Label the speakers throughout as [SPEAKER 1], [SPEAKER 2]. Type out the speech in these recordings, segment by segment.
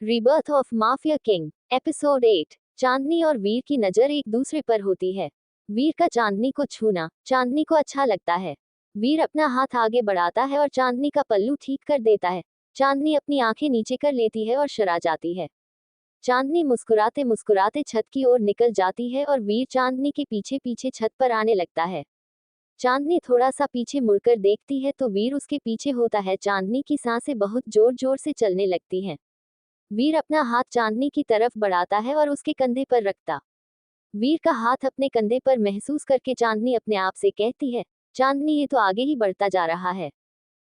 [SPEAKER 1] Rebirth of mafia king episode 8। चांदनी और वीर की नजर एक दूसरे पर होती है। वीर का चांदनी को छूना चांदनी को अच्छा लगता है। वीर अपना हाथ आगे बढ़ाता है और चांदनी का पल्लू ठीक कर देता है। चांदनी अपनी आंखें नीचे कर लेती है और शर्मा जाती है। चांदनी मुस्कुराते मुस्कुराते छत की ओर निकल जाती है और वीर चांदनी के पीछे पीछे छत पर आने लगता है। चांदनी थोड़ा सा पीछे मुड़कर देखती है तो वीर उसके पीछे होता है। चांदनी की सांसें बहुत जोर जोर से चलने लगती हैं। वीर अपना हाथ चांदनी की तरफ बढ़ाता है और उसके कंधे पर रखता। वीर का हाथ अपने कंधे पर महसूस करके चांदनी अपने आप से कहती है, चांदनी ये तो आगे ही बढ़ता जा रहा है।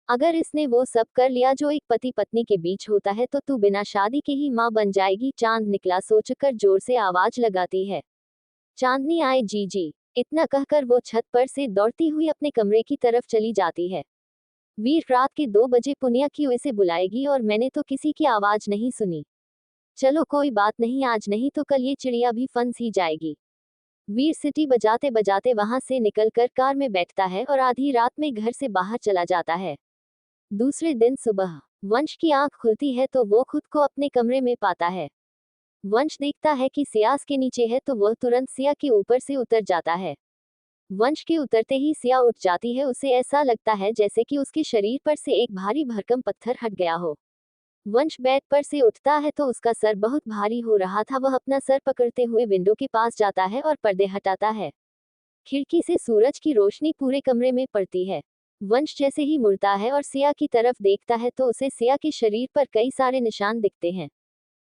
[SPEAKER 1] अगर इसने वो सब कर लिया जो एक पति पत्नी के बीच होता है तो तू बिना शादी के ही माँ बन जाएगी। चांद निकला सोचकर जोर से आवाज लगाती है। चांदनी आए जी जी। इतना कहकर वो छत पर से दौड़ती हुई अपने कमरे की तरफ चली जाती है। वीर रात के 2 बजे पुनिया क्यों इसे बुलाएगी और मैंने तो किसी की आवाज नहीं सुनी। चलो कोई बात नहीं, आज नहीं तो कल ये चिड़िया भी फंस ही जाएगी। वीर सिटी बजाते बजाते वहां से निकलकर कार में बैठता है और आधी रात में घर से बाहर चला जाता है। दूसरे दिन सुबह वंश की आंख खुलती है तो वो खुद को अपने कमरे में पाता है। वंश देखता है कि सियास के नीचे है तो वह तुरंत सिया के ऊपर से उतर जाता है। वंश के उतरते ही सिया उठ जाती है। उसे ऐसा लगता है जैसे कि उसके शरीर पर से एक भारी भरकम पत्थर हट गया हो। वंश बेड पर से उठता है तो उसका सर बहुत भारी हो रहा था। वह अपना सर पकड़ते हुए विंडो के पास जाता है और पर्दे हटाता है। खिड़की से सूरज की रोशनी पूरे कमरे में पड़ती है। वंश जैसे ही मुड़ता है और सिया की तरफ देखता है तो उसे सिया के शरीर पर कई सारे निशान दिखते हैं।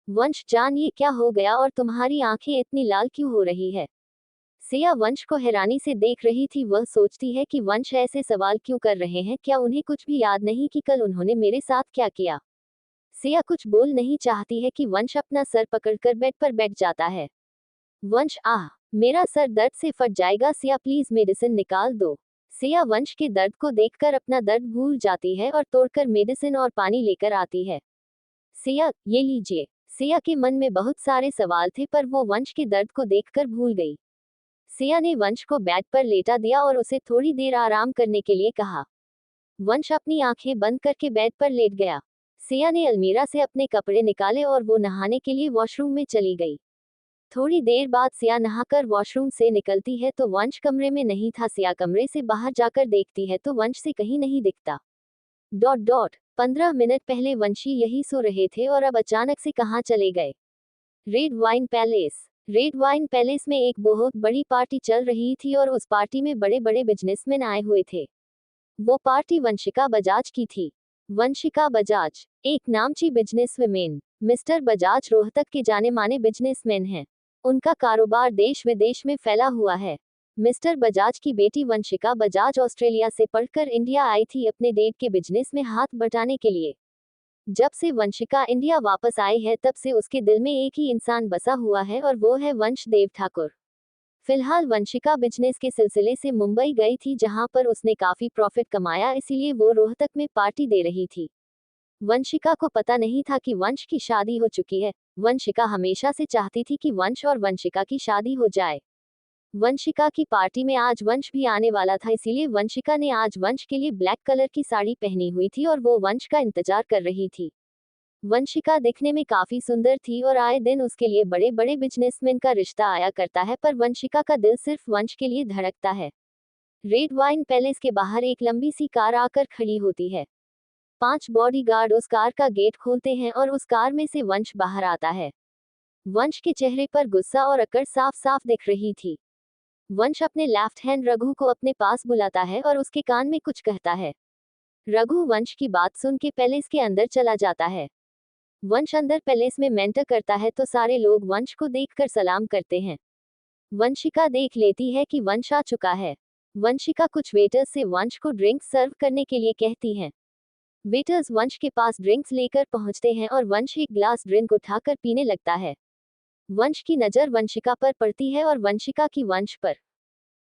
[SPEAKER 1] वंश जान ये क्या हो गया और तुम्हारी आंखें इतनी लाल क्यों हो रही है। सिया वंश को हैरानी से देख रही थी। वह सोचती है कि वंश ऐसे सवाल क्यों कर रहे हैं। क्या उन्हें कुछ भी याद नहीं कि कल उन्होंने मेरे साथ क्या किया। सिया कुछ बोल नहीं चाहती है कि वंश अपना सर पकड़कर बेड पर बैठ जाता है। वंश आह, मेरा सर दर्द से फट जाएगा। सिया प्लीज मेडिसिन निकाल दो। सिया वंश के दर्द को देखकर अपना दर्द भूल जाती है और तोड़कर मेडिसिन और पानी लेकर आती है। सिया ये लीजिए। सिया के मन में बहुत सारे सवाल थे पर वो वंश के दर्द को देखकर भूल गई। सिया ने वंश को बेड पर लेटा दिया और उसे थोड़ी देर आराम करने के लिए कहा। वंश अपनी आंखें बंद करके बेड पर लेट गया। सिया ने अलमीरा से अपने कपड़े निकाले और वो नहाने के लिए वॉशरूम में चली गई। थोड़ी देर बाद सिया नहाकर वॉशरूम से निकलती है तो वंश कमरे में नहीं था। सिया कमरे से बाहर जाकर देखती है तो वंश से कहीं नहीं दिखता। 15 मिनट पहले वंशी यही सो रहे थे और अब अचानक से कहाँ चले गए। Red wine palace. Red wine palace में एक बहुत बड़ी पार्टी चल रही थी और उस पार्टी में बड़े बड़े बिजनेसमैन आए हुए थे। वो पार्टी वंशिका बजाज की थी। वंशिका बजाज एक नामची बिजनेसवुमेन। मिस्टर बजाज रोहतक के जाने माने बिजनेसमैन हैं। उनका कारोबार देश विदेश में फैला हुआ है। मिस्टर बजाज की बेटी वंशिका बजाज ऑस्ट्रेलिया से पढ़कर इंडिया आई थी अपने डेट के बिजनेस में हाथ बटाने के लिए। जब से वंशिका इंडिया वापस आई है तब से उसके दिल में एक ही इंसान बसा हुआ है और वो है वंश देव ठाकुर। फिलहाल वंशिका बिजनेस के सिलसिले से मुंबई गई थी जहां पर उसने काफी प्रॉफिट कमाया, इसीलिए वो रोहतक में पार्टी दे रही थी। वंशिका को पता नहीं था कि वंश की शादी हो चुकी है। वंशिका हमेशा से चाहती थी कि वंश और वंशिका की शादी हो जाए। वंशिका की पार्टी में आज वंश भी आने वाला था, इसीलिए वंशिका ने आज वंश के लिए ब्लैक कलर की साड़ी पहनी हुई थी और वो वंश का इंतजार कर रही थी। वंशिका दिखने में काफी सुंदर थी और आए दिन उसके लिए बड़े बड़े बिजनेसमैन का रिश्ता आया करता है, पर वंशिका का दिल सिर्फ वंश के लिए धड़कता है। रेड वाइन पैलेस के बाहर एक लंबी सी कार आकर खड़ी होती है। 5 बॉडीगार्ड उस कार का गेट खोलते हैं और उस कार में से वंश बाहर आता है। वंश के चेहरे पर गुस्सा और अकड़ साफ साफ दिख रही थी। वंश अपने लेफ्ट हैंड रघु को अपने पास बुलाता है और उसके कान में कुछ कहता है। रघु वंश की बात सुन के पैलेस के अंदर चला जाता है। वंश अंदर पैलेस में मेंटर करता है तो सारे लोग वंश को देखकर सलाम करते हैं। वंशिका देख लेती है कि वंश आ चुका है। वंशिका कुछ वेटर्स से वंश को ड्रिंक्स सर्व करने के लिए कहती हैं। वेटर्स वंश के पास ड्रिंक्स लेकर पहुंचते हैं और वंश एक ग्लास ड्रिंक उठाकर पीने लगता है। वंश की नजर वंशिका पर पड़ती है और वंशिका की वंश पर।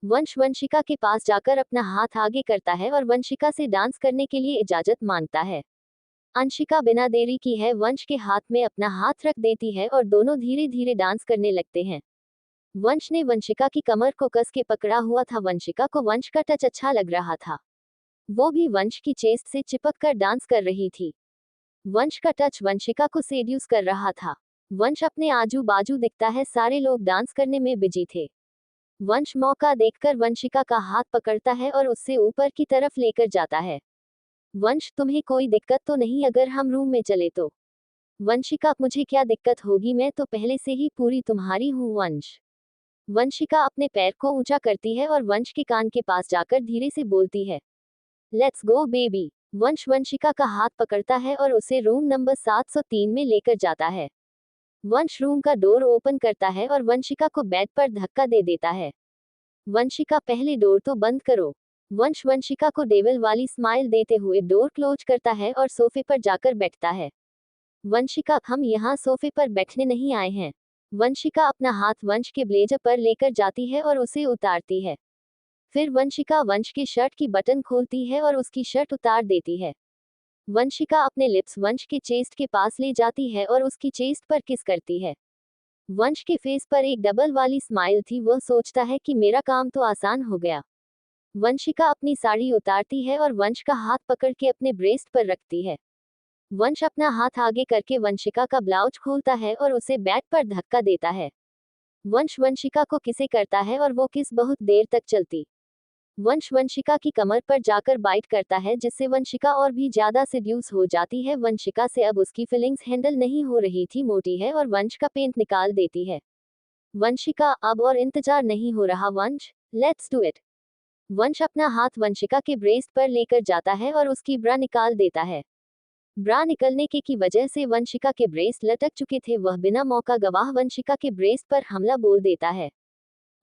[SPEAKER 1] वंश वंशिका के पास जाकर अपना हाथ आगे करता है और वंशिका से डांस करने के लिए इजाजत मांगता है। अंशिका बिना देरी की है वंश के हाथ में अपना हाथ रख देती है और दोनों धीरे धीरे डांस करने लगते हैं। वंश ने वंशिका की कमर को कस के पकड़ा हुआ था। वंशिका को वंश का टच अच्छा लग रहा था। वो भी वंश की चेस्ट से चिपक कर डांस कर रही थी। वंश का टच वंशिका को सेड्यूस कर रहा था। वंश अपने आजू बाजू दिखता है, सारे लोग डांस करने में बिजी थे। वंश मौका देखकर वंशिका का हाथ पकड़ता है और उससे ऊपर की तरफ लेकर जाता है। वंश, तुम्हें कोई दिक्कत तो नहीं अगर हम रूम में चले तो? वंशिका, मुझे क्या दिक्कत होगी, मैं तो पहले से ही पूरी तुम्हारी हूँ वंश। वंशिका अपने पैर को ऊंचा करती है और वंश के कान के पास जाकर धीरे से बोलती है, लेट्स गो बेबी। वंश वंशिका का हाथ पकड़ता है और उसे रूम नंबर 703 में लेकर जाता है। वंश रूम का डोर ओपन करता है और वंशिका को बेड पर धक्का दे देता है। वंशिका, पहले डोर तो बंद करो। वंश वंशिका को डेविल वाली स्माइल देते हुए डोर क्लोज करता है और सोफे पर जाकर बैठता है। वंशिका, हम यहाँ सोफे पर बैठने नहीं आए हैं। वंशिका अपना हाथ वंश के ब्लेजर पर लेकर जाती है और उसे उतारती है। फिर वंशिका वंश की शर्ट की बटन खोलती है और उसकी शर्ट उतार देती है। वंशिका अपने लिप्स वंश के चेस्ट के पास ले जाती है और उसकी चेस्ट पर किस करती है। वंश के फेस पर एक डबल वाली स्माइल थी, वह सोचता है कि मेरा काम तो आसान हो गया। वंशिका अपनी साड़ी उतारती है और वंश का हाथ पकड़ के अपने ब्रेस्ट पर रखती है। वंश अपना हाथ आगे करके वंशिका का ब्लाउज खोलता है और उसे बेड पर धक्का देता है। वंश वंशिका को किसे करता है और वो किस बहुत देर तक चलती। वंश वंशिका की कमर पर जाकर बाइट करता है, जिससे वंशिका और भी ज्यादा सेड्यूस हो जाती है। वंशिका से अब उसकी फीलिंग्स हैंडल नहीं हो रही थी, मोटी है और वंश का पेंट निकाल देती है। वंशिका, अब और इंतजार नहीं हो रहा वंश, लेट्स डू इट। वंश अपना हाथ वंशिका के ब्रेस्ट पर लेकर जाता है और उसकी ब्रा निकाल देता है। ब्रा निकलने की वजह से वंशिका के ब्रेस्ट लटक चुके थे। वह बिना मौका गवाह वंशिका के ब्रेस्ट पर हमला बोल देता है।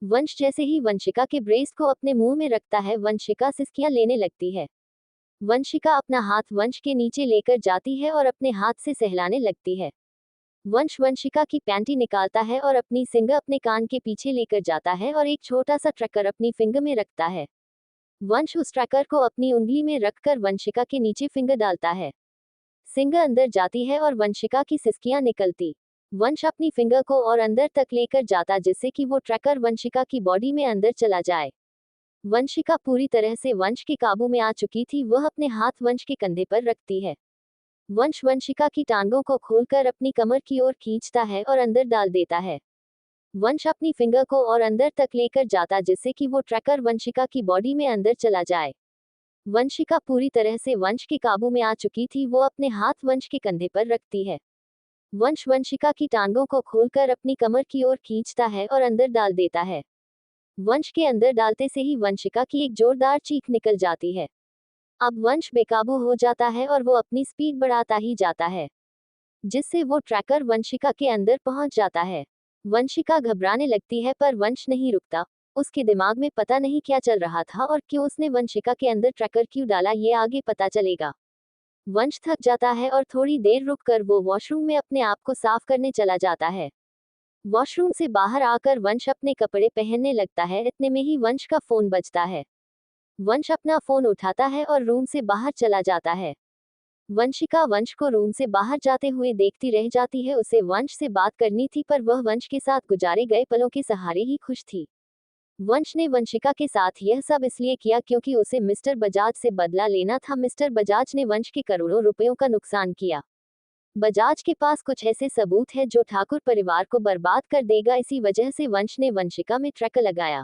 [SPEAKER 1] वंश जैसे ही वंशिका के ब्रेस्ट को अपने मुंह में रखता है, वंशिका सिसकियां लेने लगती है। वंशिका अपना हाथ वंश के नीचे लेकर जाती है और अपने हाथ से सहलाने लगती है। वंश वंशिका की पैंटी निकालता है और अपनी सिंगर अपने कान के पीछे लेकर जाता है और एक छोटा सा ट्रैकर अपनी फिंगर में रखता है। वंश उस ट्रैकर को अपनी उंगली में रखकर वंशिका के नीचे फिंगर डालता है। सिंगर अंदर जाती है और वंशिका की सिसकियां निकलती। वंश अपनी फिंगर को और अंदर तक लेकर जाता, जिससे कि वो ट्रैकर वंशिका की बॉडी में अंदर चला जाए। वंशिका पूरी तरह से वंश के काबू में आ चुकी थी। वह अपने हाथ वंश के कंधे पर रखती है। वंश वंशिका की टांगों को खोलकर अपनी कमर की ओर खींचता है और अंदर डाल देता है। वंश अपनी फिंगर को और अंदर तक लेकर जाता, जिससे कि वो ट्रैकर वंशिका की बॉडी में अंदर चला जाए। वंशिका पूरी तरह से वंश के काबू में आ चुकी थी। वो अपने हाथ वंश के कंधे पर रखती है। वंश वंशिका की टांगों को खोलकर अपनी कमर की ओर खींचता है और अंदर डाल देता है। वंश के अंदर डालते से ही वंशिका की एक जोरदार चीख निकल जाती है। अब वंश बेकाबू हो जाता है और वो अपनी स्पीड बढ़ाता ही जाता है, जिससे वो ट्रैकर वंशिका के अंदर पहुंच जाता है। वंशिका घबराने लगती है, पर वंश नहीं रुकता। उसके दिमाग में पता नहीं क्या चल रहा था और क्यों उसने वंशिका के अंदर ट्रैकर क्यों डाला, ये आगे पता चलेगा। वंश थक जाता है और थोड़ी देर रुककर वो वॉशरूम में अपने आप को साफ करने चला जाता है। वॉशरूम से बाहर आकर वंश अपने कपड़े पहनने लगता है। इतने में ही वंश का फोन बजता है। वंश अपना फोन उठाता है और रूम से बाहर चला जाता है। वंशिका वंश को रूम से बाहर जाते हुए देखती रह जाती है। उसे वंश से बात करनी थी, पर वह वंश के साथ गुजारे गए पलों के सहारे ही खुश थी। वंश ने वंशिका के साथ यह सब इसलिए किया क्योंकि उसे मिस्टर बजाज से बदला लेना था। मिस्टर बजाज ने वंश के करोड़ों रुपयों का नुकसान किया। बजाज के पास कुछ ऐसे सबूत है जो ठाकुर परिवार को बर्बाद कर देगा। इसी वजह से वंश ने वंशिका में ट्रैकर लगाया।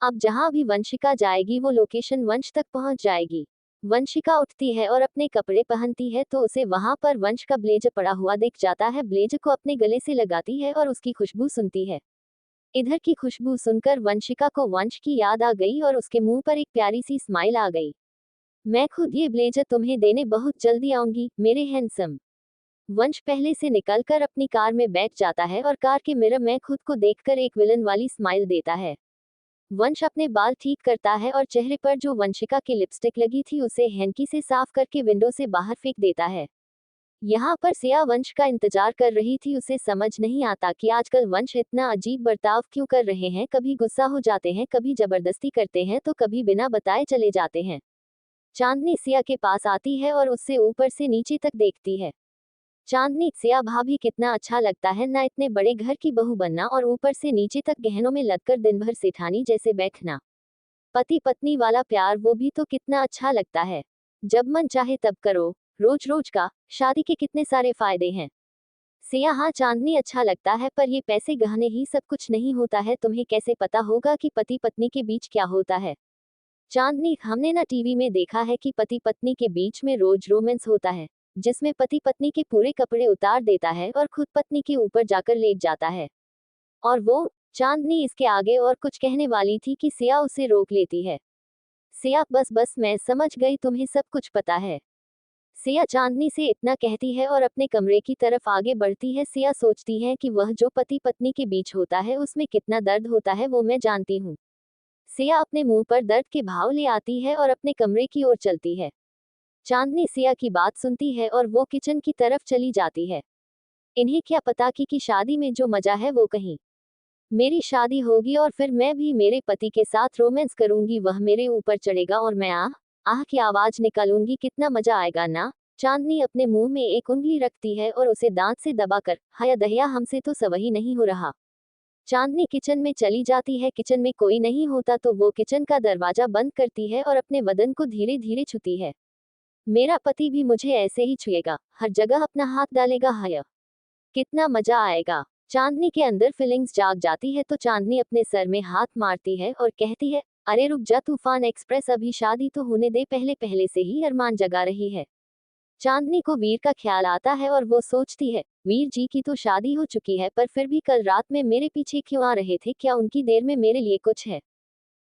[SPEAKER 1] अब जहां भी वंशिका जाएगी वो लोकेशन वंश तक पहुंच जाएगी। वंशिका उठती है और अपने कपड़े पहनती है तो उसे वहां पर वंश का ब्लेजर पड़ा हुआ दिख जाता है। ब्लेजर को अपने गले से लगाती है और उसकी खुशबू सुनती है। इधर की खुशबू सुनकर वंशिका को वंश की याद आ गई और उसके मुंह पर एक प्यारी सी स्माइल आ गई। मैं खुद ये ब्लेजर तुम्हें देने बहुत जल्दी आऊंगी मेरे हैंडसम। वंश पहले से निकलकर अपनी कार में बैठ जाता है और कार के मिरर में खुद को देखकर एक विलन वाली स्माइल देता है। वंश अपने बाल ठीक करता है और चेहरे पर जो वंशिका की लिपस्टिक लगी थी उसे हैंकी से साफ करके विंडो से बाहर फेंक देता है। यहाँ पर सिया वंश का इंतजार कर रही थी। उसे समझ नहीं आता कि आजकल वंश इतना अजीब बर्ताव क्यों कर रहे हैं। कभी गुस्सा हो जाते हैं, कभी जबरदस्ती करते हैं, तो कभी बिना बताए चले जाते हैं। चांदनी सिया के पास आती है और उससे ऊपर से नीचे तक देखती है। चांदनी, सिया भाभी कितना अच्छा लगता है ना, इतने बड़े घर की बहू बनना और ऊपर से नीचे तक गहनों में लदकर दिन भर सेठानी जैसे बैठना। पति पत्नी वाला प्यार, वो भी तो कितना अच्छा लगता है। जब मन चाहे तब करो। रोज रोज का, शादी के कितने सारे फायदे हैं। सिया, हाँ चांदनी अच्छा लगता है, पर ये पैसे गहने ही सब कुछ नहीं होता है। तुम्हें कैसे पता होगा कि पति पत्नी के बीच क्या होता है। चांदनी, हमने ना टीवी में देखा है कि पति पत्नी के बीच में रोज रोमांस होता है, जिसमें पति पत्नी के पूरे कपड़े उतार देता है और खुद पत्नी के ऊपर जाकर लेट जाता है। और वो, चांदनी इसके आगे और कुछ कहने वाली थी कि सिया उसे रोक लेती है। सिया, बस बस मैं समझ गई, तुम्हें सब कुछ पता है। सिया चांदनी से इतना कहती है और अपने कमरे की तरफ आगे बढ़ती है। सिया सोचती है कि वह जो पति पत्नी के बीच होता है उसमें कितना दर्द होता है वो मैं जानती हूँ। सिया अपने मुंह पर दर्द के भाव ले आती है और अपने कमरे की ओर चलती है। चांदनी सिया की बात सुनती है और वो किचन की तरफ चली जाती है। इन्हें क्या पता कि शादी में जो मजा है वो कहीं मेरी शादी होगी और फिर मैं भी मेरे पति के साथ रोमांस करूंगी, वह मेरे ऊपर चढ़ेगा और मैं आह आह की आवाज निकालूंगी, कितना मजा आएगा ना। चांदनी अपने मुंह में एक उंगली रखती है और उसे दांत से दबाकर, हाय दहिया, हमसे तो सवही नहीं हो रहा। चांदनी किचन में चली जाती है। किचन में कोई नहीं होता तो वो किचन का दरवाजा बंद करती है और अपने बदन को धीरे धीरे छूती है। मेरा पति भी मुझे ऐसे ही छुएगा, हर जगह अपना हाथ डालेगा, हाय कितना मजा आएगा। चांदनी के अंदर फीलिंग्स जाग जाती है तो चांदनी अपने सर में हाथ मारती है और कहती है, अरे रुक जा तूफान एक्सप्रेस, अभी शादी तो होने दे, पहले पहले से ही अरमान जगा रही है। चांदनी को वीर का ख्याल आता है और वो सोचती है, वीर जी की तो शादी हो चुकी है, पर फिर भी कल रात में मेरे पीछे क्यों आ रहे थे, क्या उनकी देर में मेरे लिए कुछ है।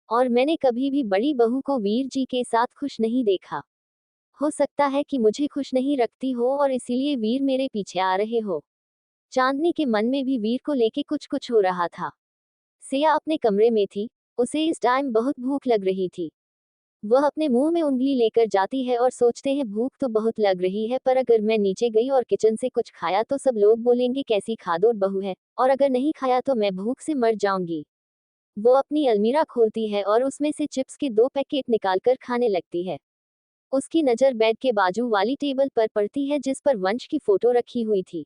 [SPEAKER 1] और मैंने कभी भी बड़ी बहू को वीर जी के साथ खुश नहीं देखा। हो सकता है कि मुझे खुश नहीं रखती हो और इसीलिए वीर मेरे पीछे आ रहे हो। चांदनी के मन में भी वीर को लेके कुछ कुछ हो रहा था। सिया अपने कमरे में थी। उसे इस टाइम बहुत भूख लग रही थी। वह अपने मुंह में उंगली लेकर जाती है और सोचते हैं, भूख तो बहुत लग रही है, पर अगर मैं नीचे गई और किचन से कुछ खाया तो सब लोग बोलेंगे कैसी खादोर बहू है, और अगर नहीं खाया तो मैं भूख से मर जाऊंगी। वो अपनी अलमीरा खोलती है और उसमें से चिप्स के 2 पैकेट निकालकर खाने लगती है। उसकी नज़र बेड के बाजू वाली टेबल पर पड़ती है जिस पर वंश की फोटो रखी हुई थी।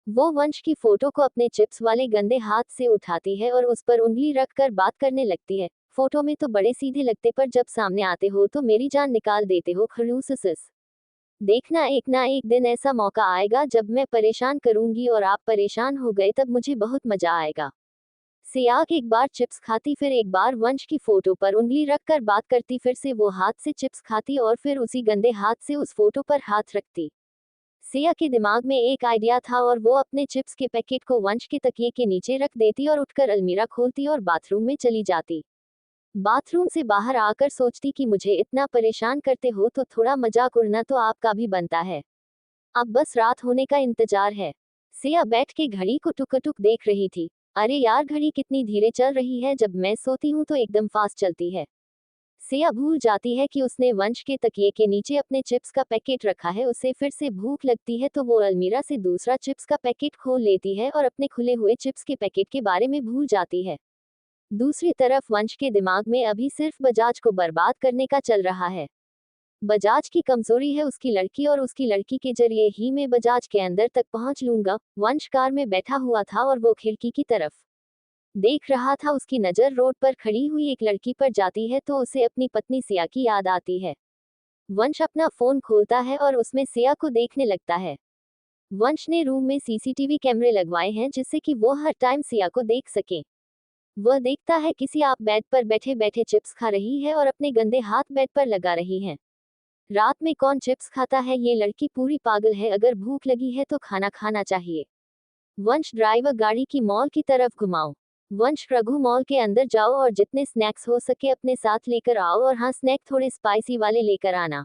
[SPEAKER 1] वो वंश की फोटो को अपने चिप्स वाले गंदे हाथ से उठाती है और उस पर उंगली रखकर बात करने लगती है। फोटो में तो बड़े सीधे लगते, पर जब सामने आते हो तो मेरी जान निकाल देते हो खड़ूस। देखना एक ना एक दिन ऐसा मौका आएगा जब मैं परेशान करूंगी और आप परेशान हो गए, तब मुझे बहुत मजा आएगा। सियाक एक बार चिप्स खाती, फिर एक बार वंश की फोटो पर उंगली रखकर बात करती, फिर से वो हाथ से चिप्स खाती और फिर उसी गंदे हाथ से उस फोटो पर हाथ रखती। सिया के दिमाग में एक आइडिया था और वो अपने चिप्स के पैकेट को वंश के तकिए के नीचे रख देती और उठकर अलमीरा खोलती और बाथरूम में चली जाती। बाथरूम से बाहर आकर सोचती कि मुझे इतना परेशान करते हो तो थोड़ा मजाक उड़ना तो आपका भी बनता है। अब बस रात होने का इंतजार है। सिया बैठ के घड़ी को टुक टुक देख रही थी। अरे यार, घड़ी कितनी धीरे चल रही है, जब मैं सोती हूँ तो एकदम फास्ट चलती है। सिया भूल जाती है कि उसने वंश के तकिए के नीचे अपने चिप्स का पैकेट रखा है। उसे फिर से भूख लगती है तो वो अलमीरा से दूसरा चिप्स का पैकेट खोल लेती है और अपने खुले हुए चिप्स के पैकेट के बारे में भूल जाती है। दूसरी तरफ वंश के दिमाग में अभी सिर्फ बजाज को बर्बाद करने का चल रहा है। बजाज की कमजोरी है उसकी लड़की, और उसकी लड़की के जरिए ही मैं बजाज के अंदर तक पहुंच लूंगा। वंश कार में बैठा हुआ था और वो खिड़की की तरफ देख रहा था। उसकी नज़र रोड पर खड़ी हुई एक लड़की पर जाती है तो उसे अपनी पत्नी सिया की याद आती है। वंश अपना फोन खोलता है और उसमें सिया को देखने लगता है। वंश ने रूम में सीसीटीवी कैमरे लगवाए हैं जिससे कि वो हर टाइम सिया को देख सके। वह देखता है कि सिया बेड पर बैठे बैठे चिप्स खा रही है और अपने गंदे हाथ बेड पर लगा रही है। रात में कौन चिप्स खाता है, ये लड़की पूरी पागल है। अगर भूख लगी है तो खाना खाना चाहिए। वंश, ड्राइवर गाड़ी की मॉल की तरफ घुमाओ। वंश, रघु मॉल के अंदर जाओ और जितने स्नैक्स हो सके अपने साथ लेकर आओ, और हाँ स्नैक थोड़े स्पाइसी वाले लेकर आना।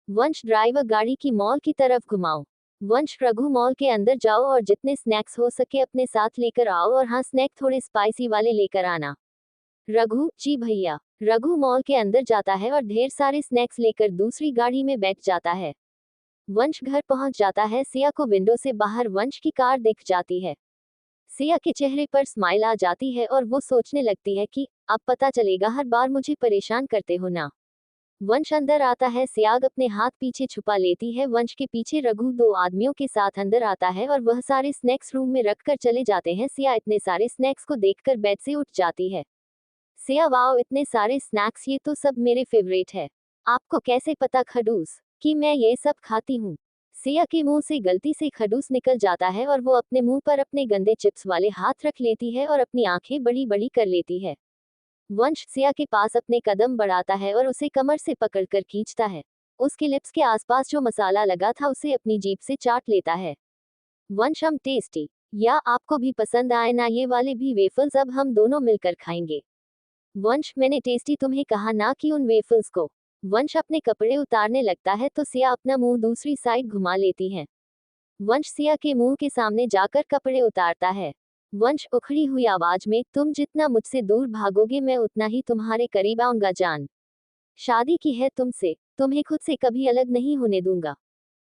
[SPEAKER 1] वंश, ड्राइवर गाड़ी की मॉल की तरफ घुमाओ। वंश, रघु मॉल के अंदर जाओ और जितने स्नैक्स हो सके अपने साथ लेकर आओ, और हाँ स्नैक थोड़े स्पाइसी वाले लेकर आना। रघु, जी भैया। रघु मॉल के अंदर जाता है और ढेर सारे स्नैक्स लेकर दूसरी गाड़ी में बैठ जाता है। वंश घर पहुंच जाता है। सिया को विंडो से बाहर वंश की कार दिख जाती है। सिया के चेहरे पर स्माइल आ जाती है और वो सोचने लगती है कि अब पता चलेगा, हर बार मुझे परेशान करते हो ना। वंश अंदर आता है। सियाग अपने हाथ पीछे छुपा लेती है। वंश के पीछे रघु 2 आदमियों के साथ अंदर आता है और वह सारे स्नैक्स रूम में रखकर चले जाते हैं। सिया इतने सारे स्नैक्स को देखकर बेड से उठ जाती है। सिया, वाओ इतने सारे स्नैक्स, ये तो सब मेरे फेवरेट है। आपको कैसे पता खडूस? कि मैं ये सब खाती हूँ। सिया के मुंह से गलती से खडूस निकल जाता है और वो अपने मुंह पर अपने गंदे चिप्स वाले हाथ रख लेती है और अपनी आंखें बड़ी बड़ी कर लेती है। वंश सिया के पास अपने कदम बढ़ाता है और उसे कमर से पकड़कर खींचता है। उसके लिप्स के आसपास जो मसाला लगा था उसे अपनी जीभ से चाट लेता है। वंश, हम टेस्टी, या आपको भी पसंद आए ना ये वाले भी वेफल्स, अब हम दोनों मिलकर खाएंगे। वंश, मैंने टेस्टी तुम्हें कहा ना कि उन वेफल्स को। वंश अपने कपड़े उतारने लगता है तो सिया अपना मुंह दूसरी साइड घुमा लेती है। वंश सिया के मुंह के सामने जाकर कपड़े उतारता है। वंश उखड़ी हुई आवाज में, तुम जितना मुझसे दूर भागोगे मैं उतना ही तुम्हारे करीब आऊंगा जान। शादी की है तुमसे, तुम्हें खुद से कभी अलग नहीं होने दूंगा।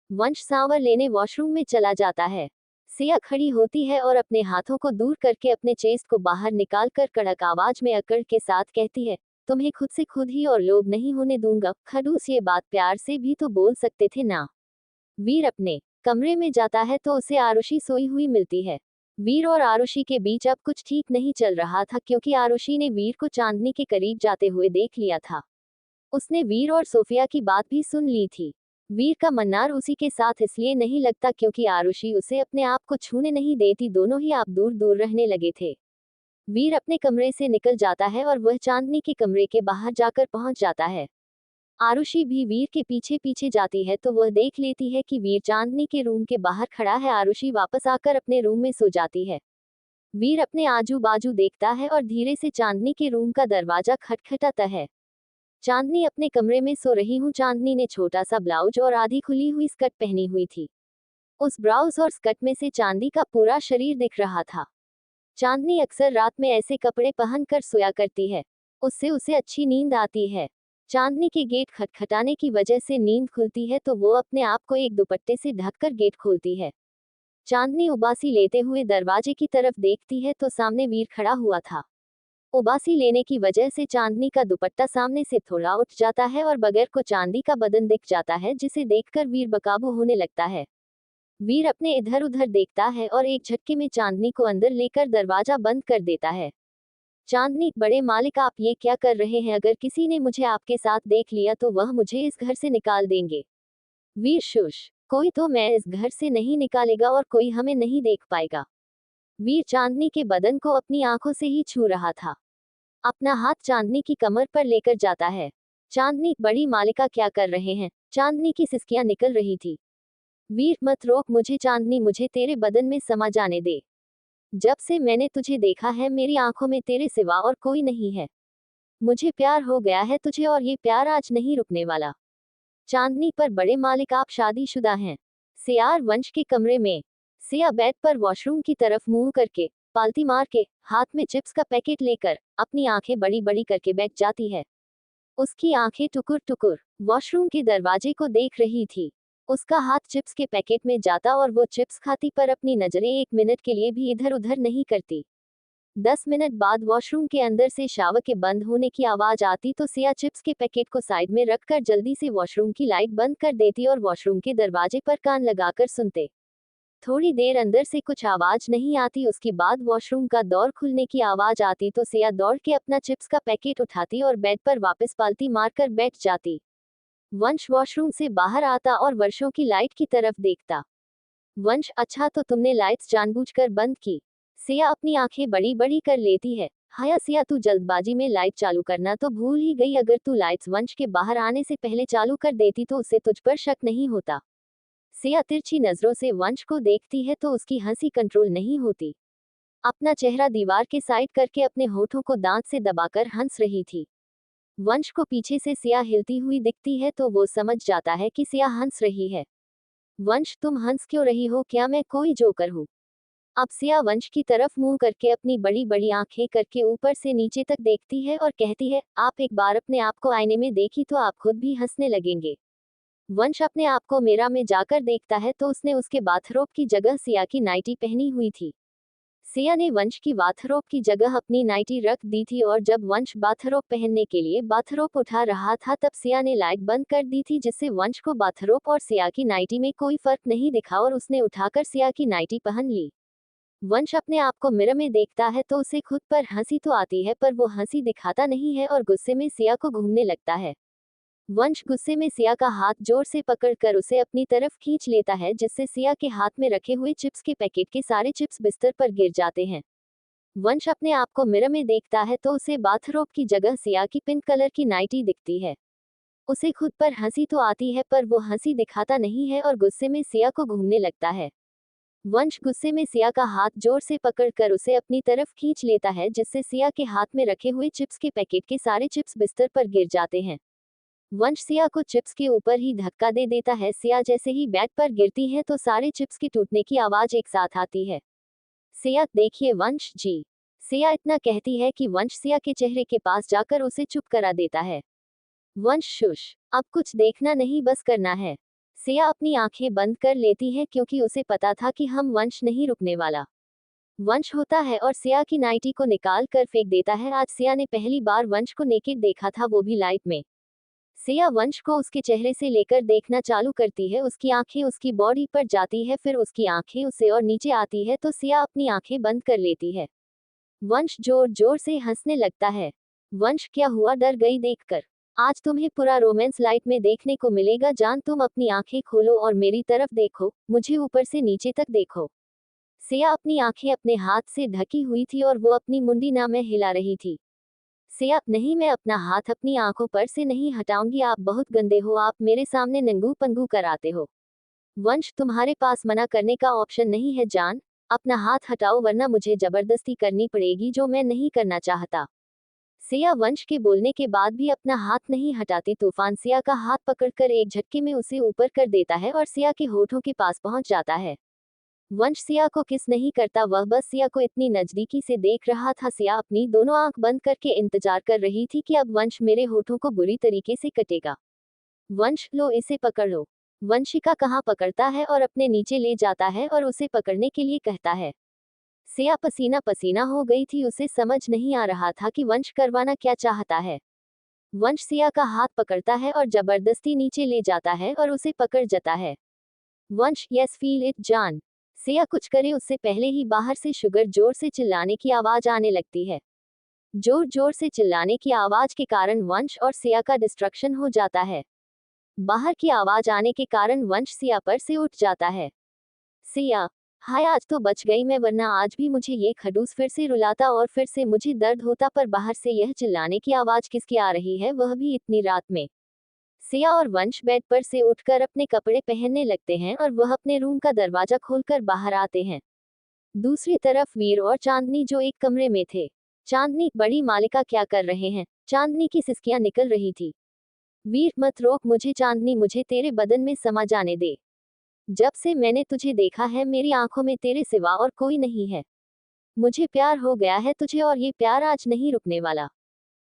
[SPEAKER 1] वंश सांवर लेने वॉशरूम में चला जाता है। सिया खड़ी होती है और अपने हाथों को दूर करके अपने चेस्ट को बाहर निकालकर कड़क आवाज में अकड़ के साथ कहती है, तुम्हें खुद से खुद ही और लोग नहीं होने दूंगा। खडूस, ये बात प्यार से भी तो बोल सकते थे ना। वीर अपने कमरे में जाता है तो उसे आरुषि सोई हुई मिलती है। वीर और आरुषि के बीच अब कुछ ठीक नहीं चल रहा था क्योंकि आरुषि ने वीर को चांदनी के करीब जाते हुए देख लिया था। उसने वीर और सोफिया की बात भी सुन ली थी। वीर का मन्नार उसी के साथ इसलिए नहीं लगता क्योंकि आरुषि उसे अपने आप को छूने नहीं देती, दोनों ही आप दूर दूर रहने लगे थे। वीर अपने कमरे से निकल जाता है और वह चांदनी के कमरे के बाहर जाकर पहुंच जाता है। आरुषि भी वीर के पीछे पीछे जाती है तो वह देख लेती है कि वीर चांदनी के रूम के बाहर खड़ा है। आरुषि वापस आकर अपने रूम में सो जाती है। वीर अपने आजू बाजू देखता है और धीरे से चांदनी के रूम का दरवाजा खटखटाता है। चांदनी अपने कमरे में सो रही हूँ। चांदनी ने छोटा सा ब्लाउज और आधी खुली हुई स्कर्ट पहनी हुई थी। उस ब्लाउज और स्कर्ट में से चांदी का पूरा शरीर दिख रहा था। चांदनी अक्सर रात में ऐसे कपड़े पहनकर सोया करती है, उससे उसे अच्छी नींद आती है। चांदनी के गेट खटखटाने की वजह से नींद खुलती है तो वो अपने आप को एक दुपट्टे से ढककर गेट खोलती है। चांदनी उबासी लेते हुए दरवाजे की तरफ देखती है तो सामने वीर खड़ा हुआ था। उबासी लेने की वजह से चांदनी का दुपट्टा सामने से थोड़ा उठ जाता है और बगैर को चांदी का बदन दिख जाता है, जिसे देखकर वीर बेकाबू होने लगता है। वीर अपने इधर उधर देखता है और एक झटके में चांदनी को अंदर लेकर दरवाजा बंद कर देता है। चांदनी, बड़े मालिक आप ये क्या कर रहे हैं? अगर किसी ने मुझे आपके साथ देख लिया तो वह मुझे इस घर से निकाल देंगे। वीर, शुश, कोई तो मैं इस घर से नहीं निकालेगा और कोई हमें नहीं देख पाएगा। वीर चांदनी के बदन को अपनी आंखों से ही छू रहा था। अपना हाथ चांदनी की कमर पर लेकर जाता है। चांदनी, बड़ी मालिका क्या कर रहे हैं? चांदनी की सिसकियां निकल रही थी। वीर, मत रोक मुझे चांदनी, मुझे तेरे बदन में समा जाने दे। जब से मैंने तुझे देखा है मेरी आंखों में तेरे सिवा और कोई नहीं है। मुझे प्यार हो गया है तुझे और ये प्यार आज नहीं रुकने वाला। चांदनी, पर बड़े मालिक आप शादीशुदा हैं। सियार वंश के कमरे में सिया बेड पर वॉशरूम की तरफ मुंह करके पालती मार के हाथ में चिप्स का पैकेट लेकर अपनी आंखें बड़ी बड़ी करके बैठ जाती है। उसकी आंखें टुकुर टुकुर वॉशरूम के दरवाजे को देख रही थी। उसका हाथ चिप्स के पैकेट में जाता और वो चिप्स खाती पर अपनी नजरें एक मिनट के लिए भी इधर उधर नहीं करती। 10 मिनट बाद वॉशरूम के अंदर से शावर के बंद होने की आवाज आती तो सिया चिप्स के पैकेट को साइड में रखकर जल्दी से वॉशरूम की लाइट बंद कर देती और वॉशरूम के दरवाजे पर कान लगाकर सुनते। थोड़ी देर अंदर से कुछ आवाज नहीं आती, उसके बाद वॉशरूम का दौर खुलने की आवाज आती तो सिया दौड़ के अपना चिप्स का पैकेट उठाती और बेड पर वापस पालती मारकर बैठ जाती। वंश वॉशरूम से बाहर आता और वर्षों की लाइट की तरफ देखता। वंश, अच्छा तो तुमने लाइट्स जानबूझकर बंद की? सिया अपनी आंखें बड़ी बड़ी कर लेती है। हाया सिया, तू जल्दबाजी में लाइट चालू करना तो भूल ही गई। अगर तू लाइट्स वंश के बाहर आने से पहले चालू कर देती तो उसे तुझ पर शक नहीं होता। सिया तिरछी नजरों से वंश को देखती है तो उसकी हंसी कंट्रोल नहीं होती। अपना चेहरा दीवार के साइड करके अपने होठों को दांत से दबाकर हंस रही थी। वंश को पीछे से सिया हिलती हुई दिखती है तो वो समझ जाता है कि सिया हंस रही है। वंश, तुम हंस क्यों रही हो? क्या मैं कोई जोकर हूँ? अब सिया वंश की तरफ मुंह करके अपनी बड़ी बड़ी आंखें करके ऊपर से नीचे तक देखती है और कहती है, आप एक बार अपने आप को आईने में देखी तो आप खुद भी हंसने लगेंगे। वंश अपने आप को मिरर में जाकर देखता है तो उसने उसके बाथरोब की जगह सिया की नाइटी पहनी हुई थी। सिया ने वंश की बाथरोब की जगह अपनी नाइटी रख दी थी और जब वंश बाथरोब पहनने के लिए बाथरोब उठा रहा था तब सिया ने लाइट बंद कर दी थी, जिससे वंश को बाथरोब और सिया की नाइटी में कोई फर्क नहीं दिखा और उसने उठाकर सिया की नाइटी पहन ली। वंश अपने आप को मिरर में देखता है तो उसे खुद पर हंसी तो आती है पर वो हंसी दिखाता नहीं है और गुस्से में सिया को घूमने लगता है। वंश गुस्से में सिया का हाथ जोर से पकड़कर उसे अपनी तरफ खींच लेता है, जिससे सिया के हाथ में रखे हुए चिप्स के पैकेट के सारे चिप्स बिस्तर पर गिर जाते हैं। वंश अपने आप को मिरर में देखता है तो उसे बाथरोब की जगह सिया की पिंक कलर की नाइटी दिखती है। उसे खुद पर हंसी तो आती है, पर वो हंसी दिखाता नहीं है और गुस्से में सिया को घूमने लगता है। वंश गुस्से में सिया का हाथ जोर से पकड़कर उसे अपनी तरफ खींच लेता है, जिससे सिया के हाथ में रखे हुए चिप्स के पैकेट के सारे चिप्स बिस्तर पर गिर जाते हैं। वंश सिया को चिप्स के ऊपर ही धक्का दे देता है। सिया जैसे ही बेड पर गिरती है तो सारे चिप्स के टूटने की आवाज एक साथ आती है। सिया, देखिए वंश जी। सिया इतना कहती है कि वंश सिया के चेहरे के पास जाकर उसे चुप करा देता है। वंश, शुश, अब कुछ देखना नहीं, बस करना है। सिया अपनी आंखें बंद कर लेती है क्योंकि उसे पता था कि हम वंश नहीं रुकने वाला। वंश होता है और सिया की नाइटी को निकाल कर फेंक देता है। आज सिया ने पहली बार वंश को नेकेड देखा था, वो भी लाइट में। सिया वंश को उसके चेहरे से लेकर देखना चालू करती है। उसकी आंखें उसकी बॉडी पर जाती है, फिर उसकी आंखें उससे और नीचे आती है तो सिया अपनी आंखें बंद कर लेती है। वंश जोर जोर से हंसने लगता है। वंश, क्या हुआ, डर गई देखकर? आज तुम्हें पूरा रोमांस लाइट में देखने को मिलेगा जान। तुम अपनी आंखें खोलो और मेरी तरफ देखो, मुझे ऊपर से नीचे तक देखो। सिया अपनी आंखें अपने हाथ से ढकी हुई थी और वो अपनी मुंडी ना में हिला रही थी। सिया, नहीं, मैं अपना हाथ अपनी आंखों पर से नहीं हटाऊंगी। आप बहुत गंदे हो, आप मेरे सामने नंगू पंगू कराते हो। वंश, तुम्हारे पास मना करने का ऑप्शन नहीं है जान। अपना हाथ हटाओ वरना मुझे जबरदस्ती करनी पड़ेगी, जो मैं नहीं करना चाहता। सिया वंश के बोलने के बाद भी अपना हाथ नहीं हटाती। तूफान सिया का हाथ पकड़कर एक झटके में उसे ऊपर कर देता है और सिया के होठों के पास पहुंच जाता है। वंश सिया को किस नहीं करता, वह बस सिया को इतनी नजदीकी से देख रहा था। सिया अपनी दोनों आंख बंद करके इंतजार कर रही थी कि अब वंश मेरे होठों को बुरी तरीके से कटेगा। वंश, लो इसे पकड़ लो। वंशिका कहाँ पकड़ता है और अपने नीचे ले जाता है और उसे पकड़ने के लिए कहता है। सिया पसीना पसीना हो गई थी, उसे समझ नहीं आ रहा था कि वंश करवाना क्या चाहता है। वंश सिया का हाथ पकड़ता है और जबरदस्ती नीचे ले जाता है और उसे पकड़ जाता है। वंश, यस फील इट जान। सिया कुछ करे उससे पहले ही बाहर से शुगर जोर से चिल्लाने की आवाज आने लगती है। जोर जोर से चिल्लाने की आवाज के कारण वंश और सिया का डिस्ट्रक्शन हो जाता है। बाहर की आवाज आने के कारण वंश सिया पर से उठ जाता है। सिया, हाय, आज तो बच गई मैं, वरना आज भी मुझे ये खडूस फिर से रुलाता और फिर से मुझे दर्द होता। पर बाहर से यह चिल्लाने की आवाज किसकी आ रही है, वह भी इतनी रात में? सिया और वंश बेड पर से उठकर अपने कपड़े पहनने लगते हैं और वह अपने रूम का दरवाजा खोलकर बाहर आते हैं। दूसरी तरफ वीर और चांदनी जो एक कमरे में थे। चांदनी, बड़ी मालिका क्या कर रहे हैं? चांदनी की सिसकियां निकल रही थी। वीर, मत रोक मुझे चांदनी, मुझे तेरे बदन में समा जाने दे। जब से मैंने तुझे देखा है मेरी आंखों में तेरे सिवा और कोई नहीं है। मुझे प्यार हो गया है तुझे और ये प्यार आज नहीं रुकने वाला।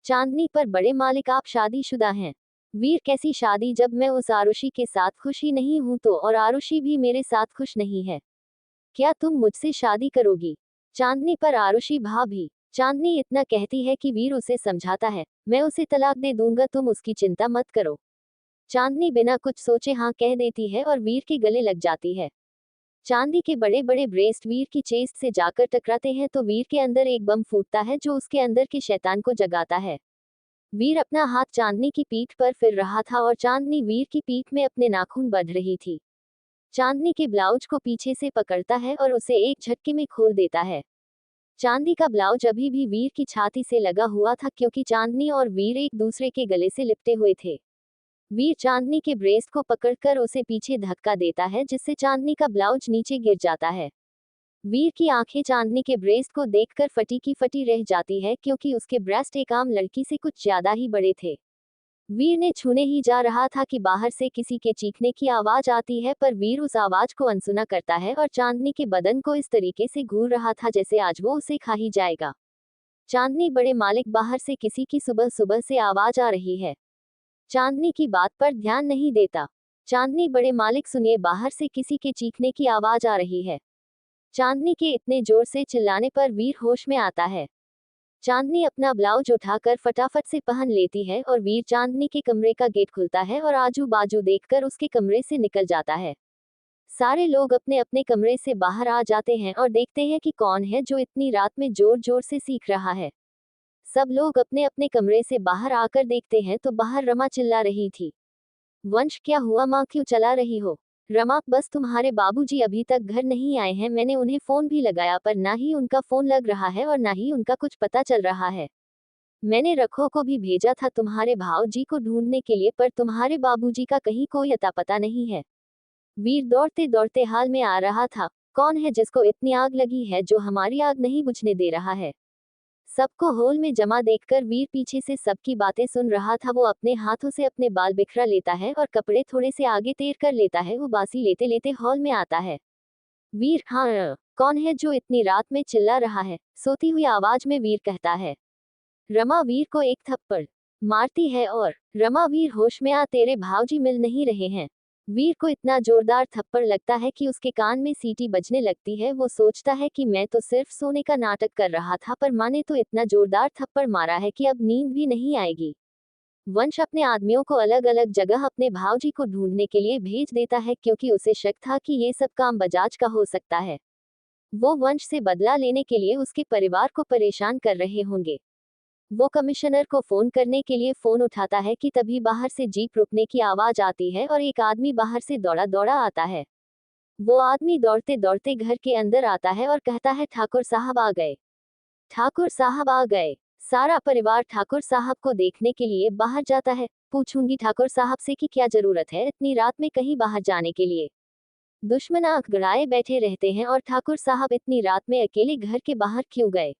[SPEAKER 1] चांदनी, पर बड़े मालिक आप शादीशुदा हैं। वीर, कैसी शादी, जब मैं उस आरुषि के साथ खुश ही नहीं हूं तो, और आरुषि भी मेरे साथ खुश नहीं है। क्या तुम मुझसे शादी करोगी? चांदनी, पर आरुषि भाभी। चांदनी इतना कहती है कि वीर उसे समझाता है, मैं उसे तलाक दे दूंगा, तुम उसकी चिंता मत करो। चांदनी बिना कुछ सोचे हाँ कह देती है और वीर के गले लग जाती है। चांदी के बड़े बड़े ब्रेस्ट वीर की चेस्ट से जाकर टकराते हैं तो वीर के अंदर एक बम फूटता है जो उसके अंदर के शैतान को जगाता है। वीर अपना हाथ चांदनी की पीठ पर फिर रहा था और चांदनी वीर की पीठ में अपने नाखून बढ़ रही थी। चांदनी के ब्लाउज को पीछे से पकड़ता है और उसे एक झटके में खोल देता है। चांदी का ब्लाउज अभी भी वीर की छाती से लगा हुआ था क्योंकि चांदनी और वीर एक दूसरे के गले से लिपटे हुए थे। वीर चांदनी के ब्रेस्ट को पकड़कर उसे पीछे धक्का देता है, जिससे चांदनी का ब्लाउज नीचे गिर जाता है। वीर की आंखें चांदनी के ब्रेस्ट को देखकर फटी की फटी रह जाती है क्योंकि उसके ब्रेस्ट एक आम लड़की से कुछ ज्यादा ही बड़े थे। वीर ने छूने ही जा रहा था कि बाहर से किसी के चीखने की आवाज आती है, पर वीर उस आवाज को अनसुना करता है और चांदनी के बदन को इस तरीके से घूर रहा था जैसे आज वो उसे खा ही जाएगा। चांदनी, बड़े मालिक, बाहर से किसी की सुबह सुबह से आवाज आ रही है। चांदनी की बात पर ध्यान नहीं देता। चांदनी, बड़े मालिक सुनिए, बाहर से किसी के चीखने की आवाज आ रही है। चांदनी के इतने जोर से चिल्लाने पर वीर होश में आता है। चांदनी अपना ब्लाउज उठाकर फटाफट से पहन लेती है और वीर चांदनी के कमरे का गेट खुलता है और आजू बाजू देखकर उसके कमरे से निकल जाता है। सारे लोग अपने अपने कमरे से बाहर आ जाते हैं और देखते हैं कि कौन है जो इतनी रात में जोर जोर से सीख रहा है। सब लोग अपने अपने कमरे से बाहर आकर देखते हैं तो बाहर रमा चिल्ला रही थी। वंश, क्या हुआ माँ, क्यों चला रही हो? रमा, बस तुम्हारे बाबूजी अभी तक घर नहीं आए हैं, मैंने उन्हें फोन भी लगाया पर ना ही उनका फोन लग रहा है और ना ही उनका कुछ पता चल रहा है। मैंने रखो को भी भेजा था तुम्हारे भाऊजी को ढूंढने के लिए पर तुम्हारे बाबूजी का कहीं कोई अता पता नहीं है। वीर दौड़ते दौड़ते हाल में आ रहा था। कौन है जिसको इतनी आग लगी है जो हमारी आग नहीं बुझने दे रहा है? सबको हॉल में जमा देखकर वीर पीछे से सबकी बातें सुन रहा था। वो अपने हाथों से अपने बाल बिखरा लेता है और कपड़े थोड़े से आगे तेर कर लेता है। वो बासी लेते लेते हॉल में आता है। वीर, हाँ, कौन है जो इतनी रात में चिल्ला रहा है? सोती हुई आवाज में वीर कहता है। रमा वीर को एक थप्पड़ मारती है और रमा, वीर होश में आ, तेरे भावजी मिल नहीं रहे हैं। वीर को इतना जोरदार थप्पड़ लगता है कि उसके कान में सीटी बजने लगती है। वो सोचता है कि मैं तो सिर्फ सोने का नाटक कर रहा था पर माँ ने तो इतना जोरदार थप्पड़ मारा है कि अब नींद भी नहीं आएगी। वंश अपने आदमियों को अलग अलग जगह अपने भावजी को ढूंढने के लिए भेज देता है क्योंकि उसे शक था कि ये सब काम बजाज का हो सकता है। वो वंश से बदला लेने के लिए उसके परिवार को परेशान कर रहे होंगे। वो कमिश्नर को फोन करने के लिए फोन उठाता है कि तभी बाहर से जीप रुकने की आवाज आती है और एक आदमी बाहर से दौड़ा दौड़ा आता है। वो आदमी दौड़ते दौड़ते घर के अंदर आता है और कहता है, ठाकुर साहब आ गए, ठाकुर साहब आ गए। सारा परिवार ठाकुर साहब को देखने के लिए बाहर जाता है। पूछूंगी ठाकुर साहब से कि क्या जरूरत है इतनी रात में कहीं बाहर जाने के लिए? दुश्मन आंख गड़ाए बैठे रहते हैं और ठाकुर साहब इतनी रात में अकेले घर के बाहर क्यों गए?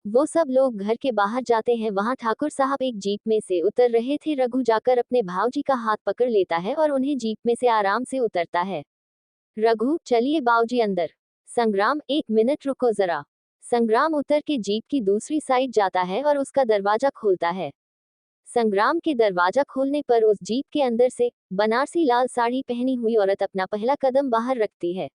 [SPEAKER 1] वो सब लोग घर के बाहर जाते हैं। वहां ठाकुर साहब एक जीप में से उतर रहे थे। रघु जाकर अपने भावजी का हाथ पकड़ लेता है और उन्हें जीप में से आराम से उतरता है। रघु, चलिए बाबूजी अंदर। संग्राम, एक मिनट रुको जरा। संग्राम उतर के जीप की दूसरी साइड जाता है और उसका दरवाजा खोलता है। संग्राम के दरवाजा खोलने पर उस जीप के अंदर से बनारसी लाल साड़ी पहनी हुई औरत अपना पहला कदम बाहर रखती है।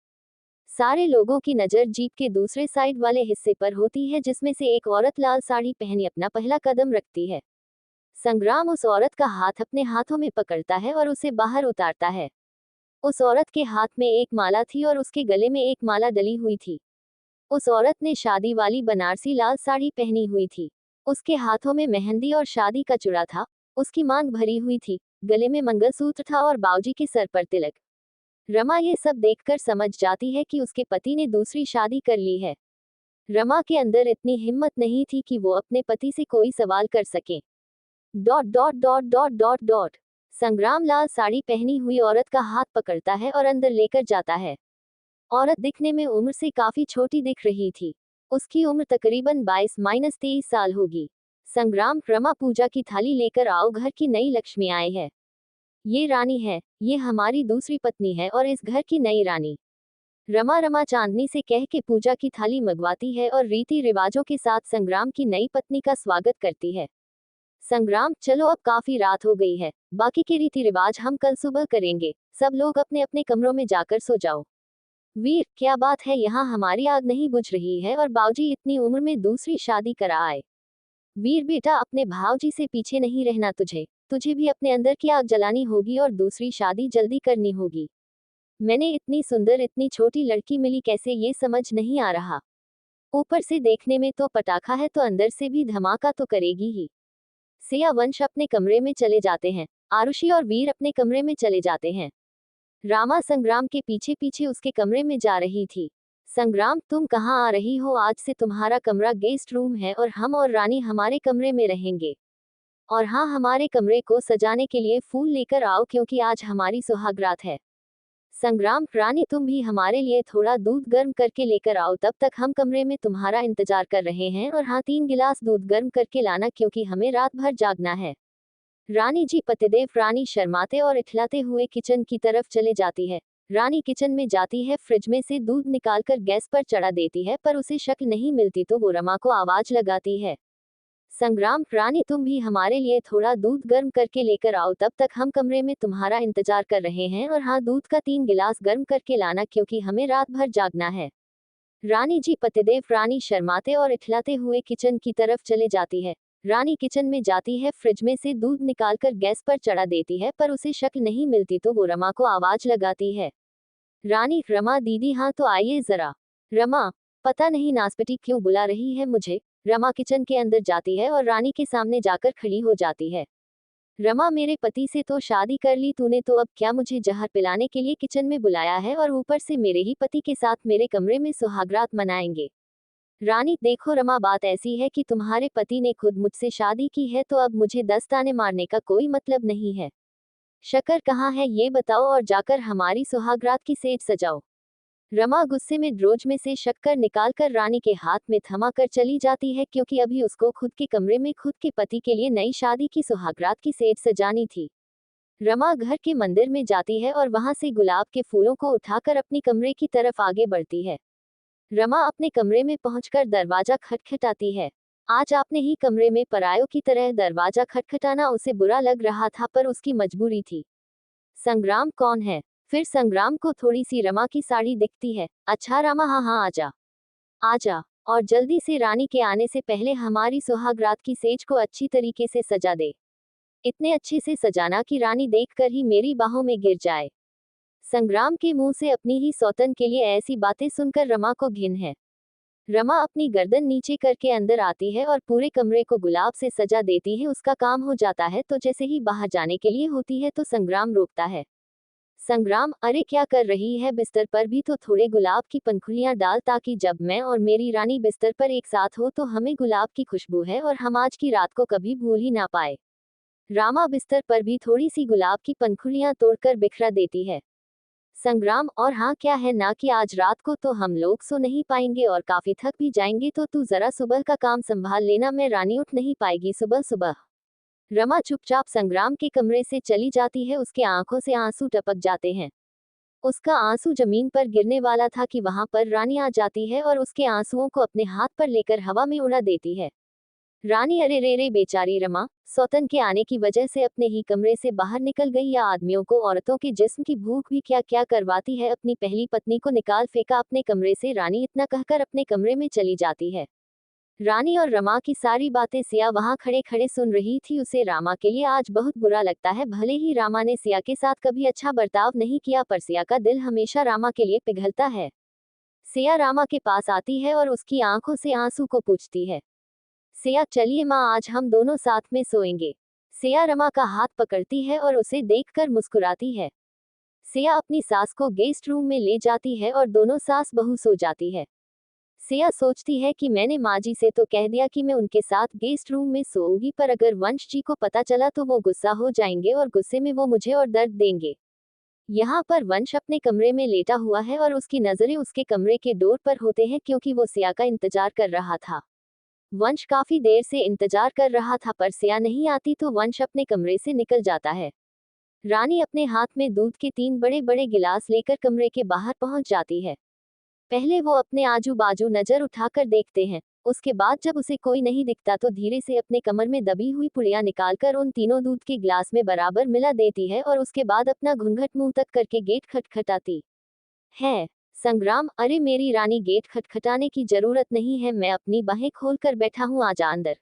[SPEAKER 1] सारे लोगों की नजर जीप के दूसरे साइड वाले हिस्से पर होती है जिसमें से एक औरत लाल साड़ी पहनी अपना पहला कदम रखती है। संग्राम उस औरत का हाथ अपने हाथों में पकड़ता है और उसे बाहर उतारता है। उस औरत के हाथ में एक माला थी और उसके गले में एक माला डली हुई थी। उस औरत ने शादी वाली बनारसी लाल साड़ी पहनी हुई थी। उसके हाथों में मेहंदी और शादी का चूड़ा था। उसकी मांग भरी हुई थी, गले में मंगलसूत्र था और बाऊजी के सर पर तिलक। रमा ये सब देखकर समझ जाती है कि उसके पति ने दूसरी शादी कर ली है। रमा के अंदर इतनी हिम्मत नहीं थी कि वो अपने पति से कोई सवाल कर सके। Dot dot dot dot dot dot संग्राम लाल साड़ी पहनी हुई औरत का हाथ पकड़ता है और अंदर लेकर जाता है। औरत दिखने में उम्र से काफी छोटी दिख रही थी। उसकी उम्र तकरीबन 22-23 साल होगी। संग्राम, रमा, पूजा की थाली लेकर आओ, घर की नई लक्ष्मी आई है। ये रानी है, ये हमारी दूसरी पत्नी है और इस घर की नई रानी। रमा रमा चांदनी से कह के पूजा की थाली मंगवाती है और रीति रिवाजों के साथ संग्राम की नई पत्नी का स्वागत करती है। संग्राम, चलो अब काफी रात हो गई है, बाकी के रीति रिवाज हम कल सुबह करेंगे। सब लोग अपने अपने कमरों में जाकर सो जाओ। वीर, क्या बात है, यहाँ हमारी आग नहीं बुझ रही है और बाऊजी इतनी उम्र में दूसरी शादी करा आए। वीर बेटा, अपने भावजी से पीछे नहीं रहना तुझे। तुझे भी अपने अंदर की आग जलानी होगी और दूसरी शादी जल्दी करनी होगी। मैंने इतनी सुंदर इतनी छोटी लड़की मिली कैसे, ये समझ नहीं आ रहा। ऊपर से देखने में तो पटाखा है तो अंदर से भी धमाका तो करेगी ही। सिया वंश अपने कमरे में चले जाते हैं। आरुषि और वीर अपने कमरे में चले जाते हैं। रामा संग्राम के पीछे पीछे उसके कमरे में जा रही थी। संग्राम, तुम कहाँ आ रही हो? आज से तुम्हारा कमरा गेस्ट रूम है और हम और रानी हमारे कमरे में रहेंगे। और हाँ, हमारे कमरे को सजाने के लिए फूल लेकर आओ क्योंकि आज हमारी सुहागरात है। संग्राम, रानी तुम भी हमारे लिए थोड़ा दूध गर्म करके लेकर आओ, तब तक हम कमरे में तुम्हारा इंतजार कर रहे हैं। और हाँ, 3 गिलास दूध गर्म करके लाना क्योंकि हमें रात भर जागना है। रानी जी पतिदेव। रानी शर्माते और इठलाते हुए किचन की तरफ चले जाती है। रानी किचन में जाती है, फ्रिज में से दूध निकालकर गैस पर चढ़ा देती है पर उसे शक्ल नहीं मिलती तो वो रमा को आवाज लगाती है। संग्राम, रानी तुम भी हमारे लिए थोड़ा दूध गर्म करके लेकर आओ, तब तक हम कमरे में तुम्हारा इंतजार कर रहे हैं। और हाँ, दूध का 3 गिलास गर्म करके लाना क्योंकि हमें रात भर जागना है। रानी जी पतिदेव। रानी शर्माते और इठलाते हुए किचन की तरफ चले जाती है। रानी किचन में जाती है, फ्रिज में से दूध निकालकर गैस पर चढ़ा देती है पर उसे शक्ल नहीं मिलती तो वो रमा को आवाज लगाती है। रानी, रमा दीदी, हाँ तो आइए जरा। रमा, पता नहीं नासपटी क्यों बुला रही है मुझे। रमा किचन के अंदर जाती है और रानी के सामने जाकर खड़ी हो जाती है। रमा, मेरे पति से तो शादी कर ली तूने, तो अब क्या मुझे जहर पिलाने के लिए किचन में बुलाया है, और ऊपर से मेरे ही पति के साथ मेरे कमरे में सुहागरात मनाएंगे। रानी, देखो रमा, बात ऐसी है कि तुम्हारे पति ने खुद मुझसे शादी की है, तो अब मुझे 10 ताने मारने का कोई मतलब नहीं है। शक्कर कहाँ है ये बताओ, और जाकर हमारी सुहागरात की सेज सजाओ। रमा गुस्से में ड्रोज में से शक्कर निकालकर रानी के हाथ में थमा कर चली जाती है, क्योंकि अभी उसको खुद के कमरे में खुद के पति के लिए नई शादी की सुहागरात की सेज सजानी थी। रमा घर के मंदिर में जाती है और वहां से गुलाब के फूलों को उठाकर अपने कमरे की तरफ आगे बढ़ती है। रमा अपने कमरे में पहुंचकर दरवाजा खटखटाती है। आज आपने ही कमरे में परायों की तरह दरवाजा खटखटाना उसे बुरा लग रहा था, पर उसकी मजबूरी थी। संग्राम कौन है? फिर संग्राम को थोड़ी सी रमा की साड़ी दिखती है। अच्छा रमा, हाँ हाँ आजा आजा, और जल्दी से रानी के आने से पहले हमारी सुहागरात की सेज को अच्छी तरीके से सजा दे। इतने अच्छे से सजाना कि रानी देखकर ही मेरी बाहों में गिर जाए। संग्राम के मुंह से अपनी ही सौतन के लिए ऐसी बातें सुनकर रमा को घिन है। रमा अपनी गर्दन नीचे करके अंदर आती है और पूरे कमरे को गुलाब से सजा देती है। उसका काम हो जाता है, तो जैसे ही बाहर जाने के लिए होती है तो संग्राम रोकता है। संग्राम, अरे क्या कर रही है? बिस्तर पर भी तो थोड़े गुलाब की पंखुड़ियां डाल, ताकि जब मैं और मेरी रानी बिस्तर पर एक साथ हो तो हमें गुलाब की खुशबू है और हम आज की रात को कभी भूल ही ना पाए। रामा बिस्तर पर भी थोड़ी सी गुलाब की पंखुड़ियां तोड़कर बिखरा देती है। संग्राम, और हाँ क्या है ना कि आज रात को तो हम लोग सो नहीं पाएंगे और काफी थक भी जाएंगे, तो तू जरा सुबह का काम संभाल लेना, मैं रानी उठ नहीं पाएगी सुबह सुबह। रमा चुपचाप संग्राम के कमरे से चली जाती है। उसके आंखों से आंसू टपक जाते हैं। उसका आंसू जमीन पर गिरने वाला था कि वहां पर रानी आ जाती है और उसके आंसुओं को अपने हाथ पर लेकर हवा में उड़ा देती है। रानी, अरे रे रे बेचारी रमा, सौतन के आने की वजह से अपने ही कमरे से बाहर निकल गई, या आदमियों को औरतों के जिस्म की भूख भी क्या क्या करवाती है। अपनी पहली पत्नी को निकाल फेंका अपने कमरे से, रानी इतना कहकर अपने कमरे में चली जाती है। रानी और रमा की सारी बातें सिया वहां खड़े खड़े सुन रही थी। उसे रामा के लिए आज बहुत बुरा लगता है। भले ही रामा ने सिया के साथ कभी अच्छा बर्ताव नहीं किया, पर सिया का दिल हमेशा रामा के लिए पिघलता है। सिया रामा के पास आती है और उसकी आंखों से आंसू को पूछती है। सिया, चलिए माँ, आज हम दोनों साथ में सोएंगे। सिया रमा का हाथ पकड़ती है और उसे देखकर मुस्कुराती है। सिया अपनी सास को गेस्ट रूम में ले जाती है और दोनों सास बहू सो जाती है। सिया सोचती है कि मैंने माँ जी से तो कह दिया कि मैं उनके साथ गेस्ट रूम में सोऊंगी, पर अगर वंश जी को पता चला तो वो गुस्सा हो जाएंगे और गुस्से में वो मुझे और दर्द देंगे। यहाँ पर वंश अपने कमरे में लेटा हुआ है और उसकी नजरें उसके कमरे के डोर पर होते हैं, क्योंकि वो सिया का इंतजार कर रहा था। वंश काफी देर से इंतजार कर रहा था, पर सिया नहीं आती तो वंश अपने कमरे से निकल जाता है। रानी अपने हाथ में दूध के 3 बड़े बड़े गिलास लेकर कमरे के बाहर पहुंच जाती है। पहले वो अपने आजू बाजू नजर उठाकर देखते हैं। उसके बाद जब उसे कोई नहीं दिखता तो धीरे से अपने कमर में दबी हुई पुड़िया निकालकर उन तीनों दूध के गिलास में बराबर मिला देती है और उसके बाद अपना घूंघट मुंह तक करके गेट खटखटाती है। संग्राम, अरे मेरी रानी, गेट खटखटाने की जरूरत नहीं है, मैं अपनी बाहें खोलकर बैठा हूँ, आजा अंदर।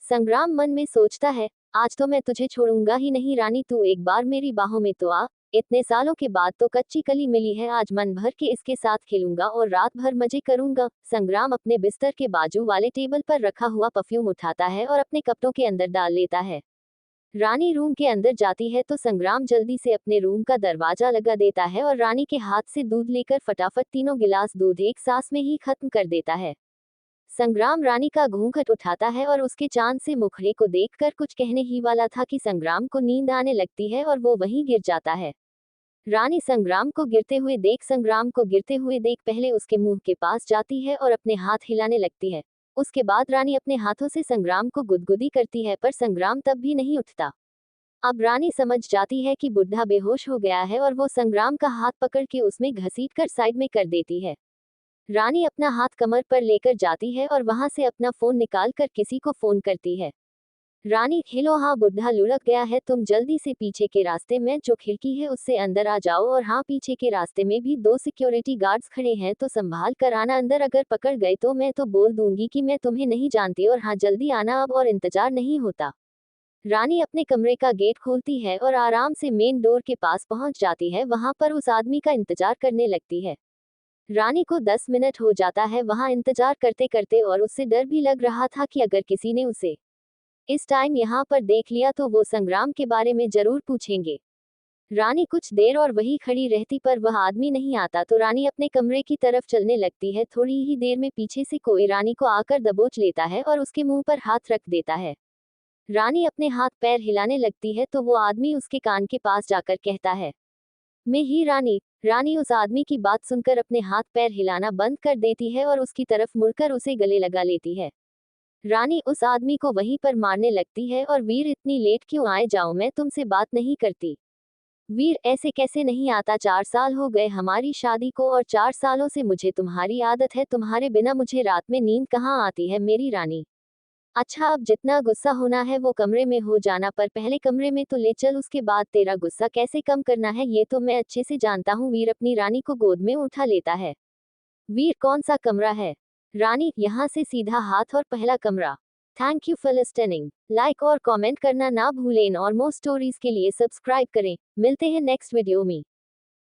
[SPEAKER 1] संग्राम मन में सोचता है, आज तो मैं तुझे छोड़ूंगा ही नहीं रानी, तू एक बार मेरी बाहों में तो आ। इतने सालों के बाद तो कच्ची कली मिली है, आज मन भर के इसके साथ खेलूंगा और रात भर मजे करूंगा। संग्राम अपने बिस्तर के बाजू वाले टेबल पर रखा हुआ परफ्यूम उठाता है और अपने कपड़ों के अंदर डाल लेता है। रानी रूम के अंदर जाती है तो संग्राम जल्दी से अपने रूम का दरवाजा लगा देता है और रानी के हाथ से दूध लेकर फटाफट तीनों गिलास दूध एक सांस में ही खत्म कर देता है। संग्राम रानी का घूंघट उठाता है और उसके चांद से मुखड़े को देखकर कुछ कहने ही वाला था कि संग्राम को नींद आने लगती है और वो वहीं गिर जाता है। रानी संग्राम को गिरते हुए देख पहले उसके मुंह के पास जाती है और अपने हाथ हिलाने लगती है। उसके बाद रानी अपने हाथों से संग्राम को गुदगुदी करती है, पर संग्राम तब भी नहीं उठता। अब रानी समझ जाती है कि बुढ़ा बेहोश हो गया है और वो संग्राम का हाथ पकड़ के उसमें घसीटकर साइड में कर देती है। रानी अपना हाथ कमर पर लेकर जाती है और वहां से अपना फोन निकाल कर किसी को फोन करती है। रानी, हेलो, हाँ बुढ़ा लुढ़क गया है, तुम जल्दी से पीछे के रास्ते में जो खिड़की है उससे अंदर आ जाओ, और हाँ पीछे के रास्ते में भी 2 सिक्योरिटी गार्ड्स खड़े हैं, तो संभाल कर आना अंदर, अगर पकड़ गए तो मैं तो बोल दूंगी कि मैं तुम्हें नहीं जानती, और हाँ जल्दी आना अब और इंतजार नहीं होता। रानी अपने कमरे का गेट खोलती है और आराम से मेन डोर के पास पहुंच जाती है। वहां पर उस आदमी का इंतजार करने लगती है। रानी को 10 मिनट हो जाता है वहां इंतजार करते करते और उससे डर भी लग रहा था कि अगर किसी ने उसे इस टाइम यहाँ पर देख लिया तो वो संग्राम के बारे में जरूर पूछेंगे। रानी कुछ देर और वही खड़ी रहती पर वह आदमी नहीं आता तो रानी अपने कमरे की तरफ चलने लगती है। थोड़ी ही देर में पीछे से कोई रानी को आकर दबोच लेता है और उसके मुंह पर हाथ रख देता है। रानी अपने हाथ पैर हिलाने लगती है तो वो आदमी उसके कान के पास जाकर कहता है, मैं ही रानी। रानी उस आदमी की बात सुनकर अपने हाथ पैर हिलाना बंद कर देती है और उसकी तरफ मुड़कर उसे गले लगा लेती है। रानी उस आदमी को वहीं पर मारने लगती है और वीर इतनी लेट क्यों आए, जाओ मैं तुमसे बात नहीं करती। वीर ऐसे कैसे नहीं आता, 4 साल हो गए हमारी शादी को और 4 सालों से मुझे तुम्हारी आदत है, तुम्हारे बिना मुझे रात में नींद कहाँ आती है मेरी रानी। अच्छा अब जितना गुस्सा होना है वो कमरे में हो जाना, पर पहले कमरे में तो ले चल, उसके बाद तेरा गुस्सा कैसे कम करना है ये तो मैं अच्छे से जानता हूँ। वीर अपनी रानी को गोद में उठा लेता है। वीर कौन सा कमरा है? रानी यहाँ से सीधा हाथ और पहला कमरा। Thank you for listening. Like और कमेंट करना ना भूलें और मोर स्टोरीज के लिए सब्सक्राइब करें। मिलते हैं नेक्स्ट वीडियो में।